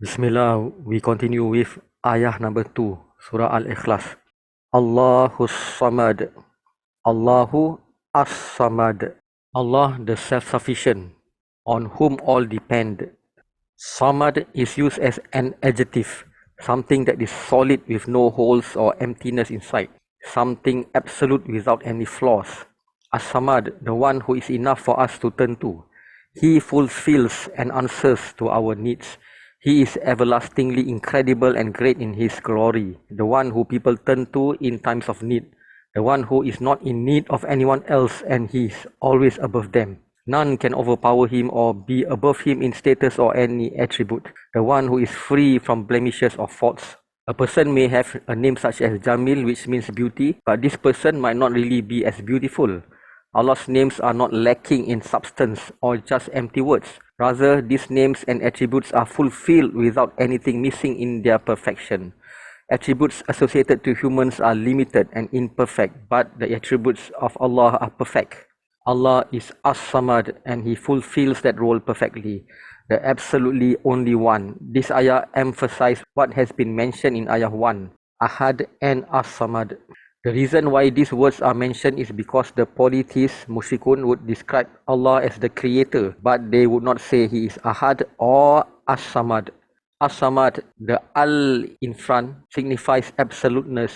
Bismillah, we continue with ayah number 2, Surah Al-Ikhlas. Allahu Samad. Allahu As-Samad. Allah the self-sufficient, on whom all depend. Samad is used as an adjective, something that is solid with no holes or emptiness inside, something absolute without any flaws. As-Samad, the one who is enough for us to turn to. He fulfills and answers to our needs. He is everlastingly incredible and great in His glory, the one who people turn to in times of need, the one who is not in need of anyone else and He is always above them. None can overpower Him or be above Him in status or any attribute, the one who is free from blemishes or faults. A person may have a name such as Jamil, which means beauty, but this person might not really be as beautiful. Allah's names are not lacking in substance or just empty words. Rather, these names and attributes are fulfilled without anything missing in their perfection. Attributes associated to humans are limited and imperfect, but the attributes of Allah are perfect. Allah is As-Samad and He fulfills that role perfectly, the absolutely only one. This ayah emphasizes what has been mentioned in ayah 1, Ahad and As-Samad. The reason why these words are mentioned is because the polytheists, mushrikun, would describe Allah as the creator, but they would not say He is Ahad or As-Samad. As-Samad, the Al in front, signifies absoluteness,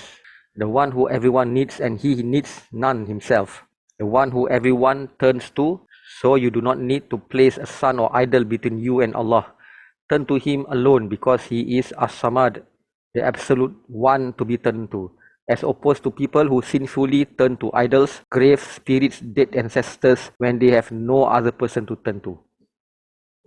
the one who everyone needs and He needs none Himself, the one who everyone turns to, so you do not need to place a son or idol between you and Allah. Turn to Him alone because He is As-Samad, the absolute one to be turned to, as opposed to people who sinfully turn to idols, graves, spirits, dead ancestors when they have no other person to turn to.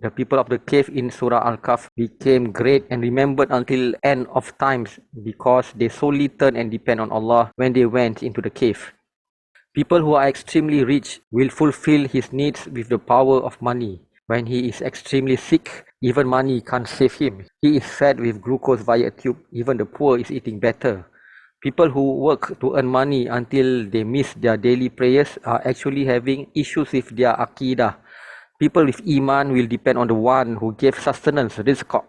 The people of the cave in Surah Al-Kahf became great and remembered until end of times because they solely turn and depend on Allah when they went into the cave. People who are extremely rich will fulfill his needs with the power of money. When he is extremely sick, even money can't save him. He is fed with glucose via a tube. Even the poor is eating better. People who work to earn money until they miss their daily prayers are actually having issues with their Aqidah. People with Iman will depend on the one who gave sustenance, rizq.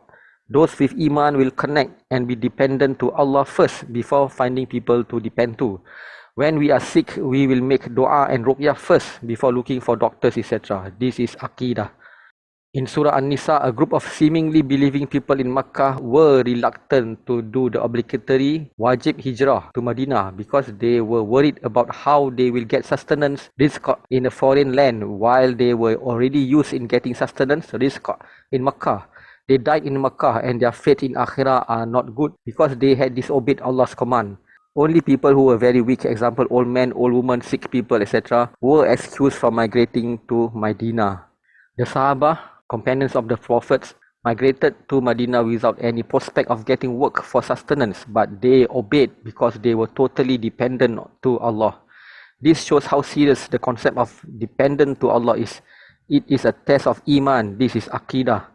Those with Iman will connect and be dependent to Allah first before finding people to depend to. When we are sick, we will make dua and ruqyah first before looking for doctors, etc. This is Aqidah. In Surah An-Nisa, a group of seemingly believing people in Makkah were reluctant to do the obligatory wajib hijrah to Medina because they were worried about how they will get sustenance, rizq, in a foreign land while they were already used in getting sustenance, rizq, in Makkah. They died in Makkah and their fate in Akhirah are not good because they had disobeyed Allah's command. Only people who were very weak, example old men, old women, sick people, etc., were excused from migrating to Medina. The Sahaba, companions of the prophets, migrated to Medina without any prospect of getting work for sustenance, but they obeyed because they were totally dependent to Allah. This shows how serious the concept of dependent to Allah is. It is a test of Iman. This is Aqidah.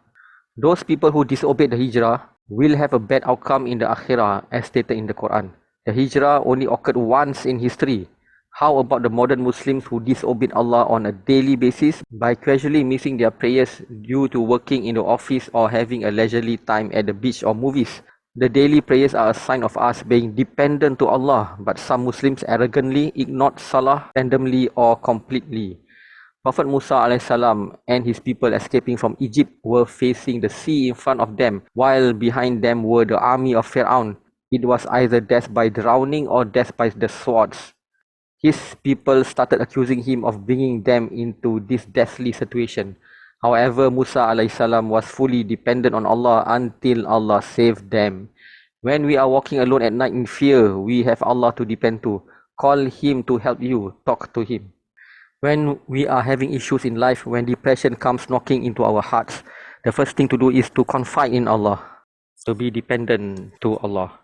Those people who disobeyed the Hijrah will have a bad outcome in the Akhirah, as stated in the Quran. The Hijrah only occurred once in history. How about the modern Muslims who disobeyed Allah on a daily basis by casually missing their prayers due to working in the office or having a leisurely time at the beach or movies? The daily prayers are a sign of us being dependent to Allah, but some Muslims arrogantly ignored Salah randomly or completely. Prophet Musa a.s. and his people escaping from Egypt were facing the sea in front of them, while behind them were the army of Pharaoh. It was either death by drowning or death by the swords. His people started accusing him of bringing them into this deathly situation. However, Musa a.s. was fully dependent on Allah until Allah saved them. When we are walking alone at night in fear, we have Allah to depend to. Call Him to help you. Talk to Him. When we are having issues in life, when depression comes knocking into our hearts, the first thing to do is to confide in Allah, to be dependent to Allah.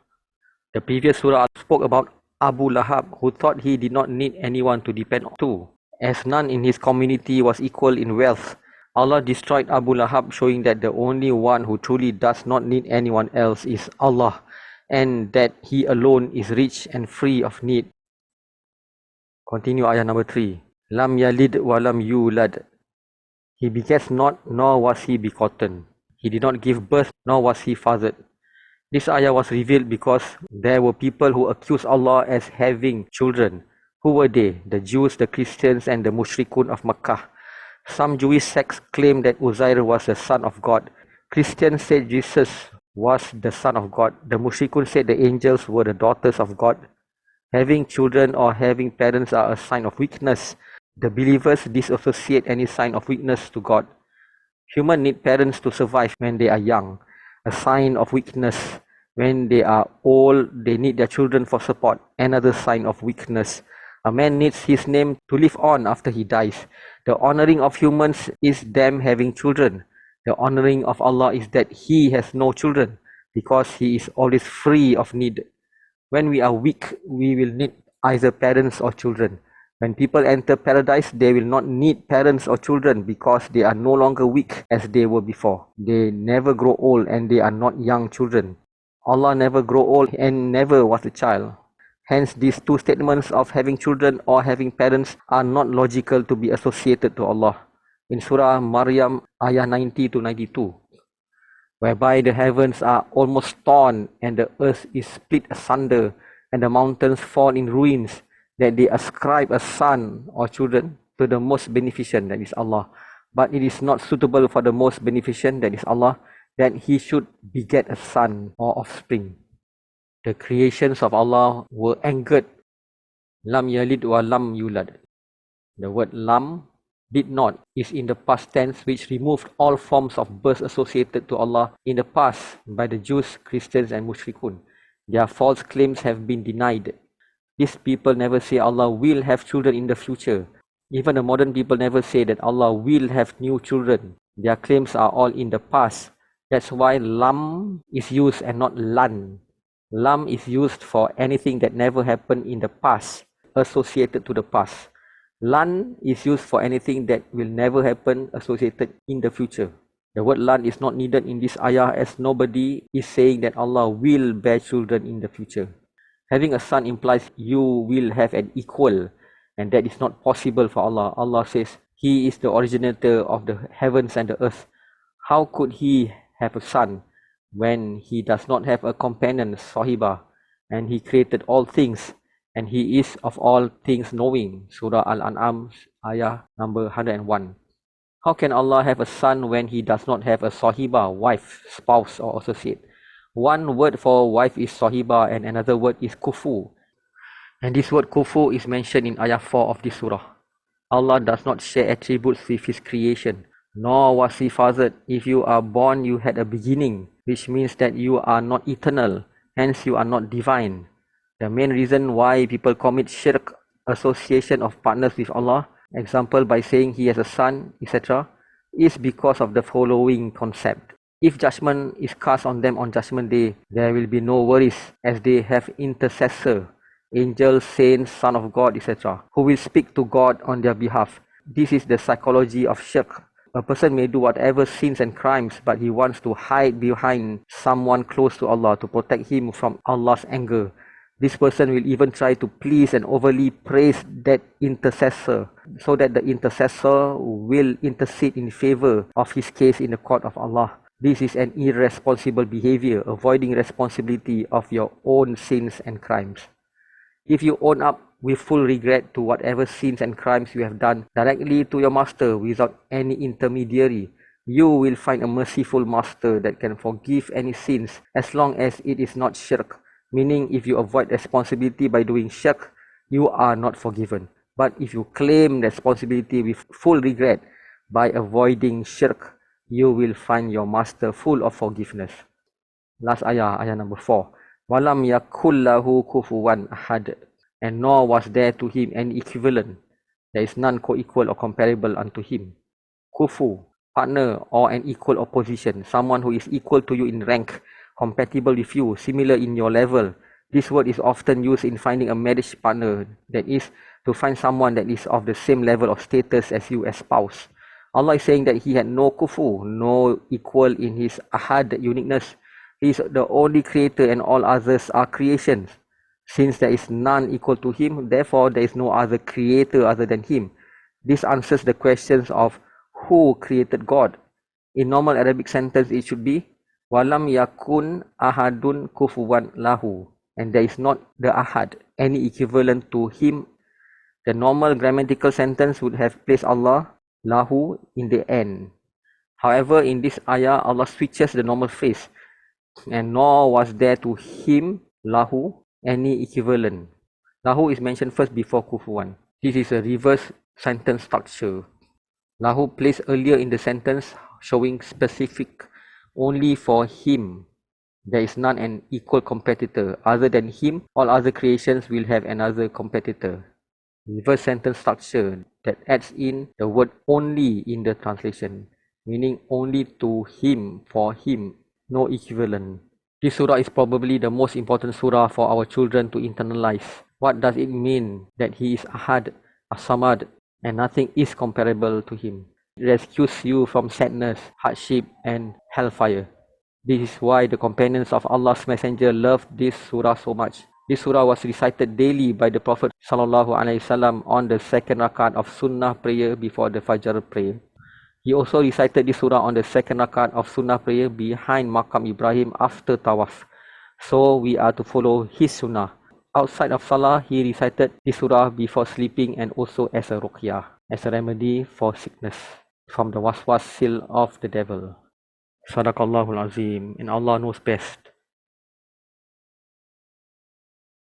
The previous surah spoke about Abu Lahab, who thought he did not need anyone to depend to, as none in his community was equal in wealth. Allah destroyed Abu Lahab, showing that the only one who truly does not need anyone else is Allah, and that He alone is rich and free of need. Continue ayah number 3. Lam yalid wa lam yulad. He begets not, nor was he begotten. He did not give birth, nor was he fathered. This ayah was revealed because there were people who accused Allah as having children. Who were they? The Jews, the Christians, and the Mushrikun of Makkah. Some Jewish sects claimed that Uzair was the son of God. Christians said Jesus was the son of God. The Mushrikun said the angels were the daughters of God. Having children or having parents are a sign of weakness. The believers disassociate any sign of weakness to God. Humans need parents to survive when they are young. A sign of weakness. When they are old, they need their children for support. Another sign of weakness. A man needs his name to live on after he dies. The honoring of humans is them having children. The honoring of Allah is that He has no children because He is always free of need. When we are weak, we will need either parents or children. When people enter paradise, they will not need parents or children because they are no longer weak as they were before. They never grow old and they are not young children. Allah never grow old and never was a child. Hence, these two statements of having children or having parents are not logical to be associated to Allah. In Surah Maryam, Ayah 90 to 92, whereby the heavens are almost torn and the earth is split asunder and the mountains fall in ruins, that they ascribe a son or children to the most beneficent, that is Allah. But it is not suitable for the most beneficent, that is Allah, that he should beget a son or offspring. The creations of Allah were angered. Lam yalid wa lam yulad. The word lam, did not, is in the past tense, which removed all forms of birth associated to Allah in the past by the Jews, Christians and Mushrikun. Their false claims have been denied. These people never say Allah will have children in the future. Even the modern people never say that Allah will have new children. Their claims are all in the past. That's why lam is used and not lan. Lam is used for anything that never happened in the past, associated to the past. Lan is used for anything that will never happen, associated in the future. The word lan is not needed in this ayah as nobody is saying that Allah will bear children in the future. Having a son implies you will have an equal, and that is not possible for Allah. Allah says He is the originator of the heavens and the earth. How could He have a son when He does not have a companion, Sahiba, and He created all things, and He is of all things knowing? Surah Al-An'am, ayah number 101. How can Allah have a son when He does not have a Sahiba, wife, spouse or associate? One word for wife is Sahiba and another word is Kufu. And this word Kufu is mentioned in ayah 4 of this surah. Allah does not share attributes with His creation, nor was He fathered. If you are born, you had a beginning, which means that you are not eternal, hence you are not divine. The main reason why people commit shirk, association of partners with Allah, example by saying He has a son, etc., is because of the following concept. If judgment is cast on them on judgment day, there will be no worries, as they have intercessor, angels, saints, son of God, etc., who will speak to God on their behalf. This is the psychology of shirk. A person may do whatever sins and crimes, but he wants to hide behind someone close to Allah to protect him from Allah's anger. This person will even try to please and overly praise that intercessor, so that the intercessor will intercede in favor of his case in the court of Allah. This is an irresponsible behavior, avoiding responsibility of your own sins and crimes. If you own up with full regret to whatever sins and crimes you have done directly to your master without any intermediary, you will find a merciful master that can forgive any sins as long as it is not shirk. Meaning, if you avoid responsibility by doing shirk, you are not forgiven. But if you claim responsibility with full regret by avoiding shirk, you will find your master full of forgiveness. Last ayah, ayah number 4. Walam yakullahu kufuwan ahad. And nor was there to him any equivalent. There is none co-equal or comparable unto him. Kufu, partner or an equal opposition. Someone who is equal to you in rank, compatible with you, similar in your level. This word is often used in finding a marriage partner. That is, to find someone that is of the same level of status as you as spouse. Allah is saying that He had no kufu, no equal in His ahad, uniqueness. He is the only creator and all others are creations. Since there is none equal to Him, therefore there is no other creator other than Him. This answers the questions of who created God. In normal Arabic sentence, it should be walam yakun ahadun kufuwan lahu, and there is not the ahad, any equivalent to him. The normal grammatical sentence would have placed Allah lahu in the end. However, in this ayah, Allah switches the normal phrase, and nor was there to him lahu any equivalent. Lahu is mentioned first before kufuwan. This is a reverse sentence structure. Lahu placed earlier in the sentence, showing specific only for him. There is none an equal competitor. Other than him, all other creations will have another competitor. Reverse sentence structure that adds in the word only in the translation, meaning only to him, for him, no equivalent. This surah is probably the most important surah for our children to internalize. What does it mean that he is Ahad, As-Samad, and nothing is comparable to him? It rescues you from sadness, hardship, and hellfire. This is why the companions of Allah's Messenger loved this surah so much. This surah was recited daily by the Prophet ﷺ on the second rakat of Sunnah prayer before the Fajr prayer. He also recited this surah on the second rakat of Sunnah prayer behind Maqam Ibrahim after Tawaf. So we are to follow his Sunnah. Outside of Salah, he recited this surah before sleeping and also as a ruqyah, as a remedy for sickness from the waswas seal of the devil. Sadaqallahul Azim, and Allah knows best.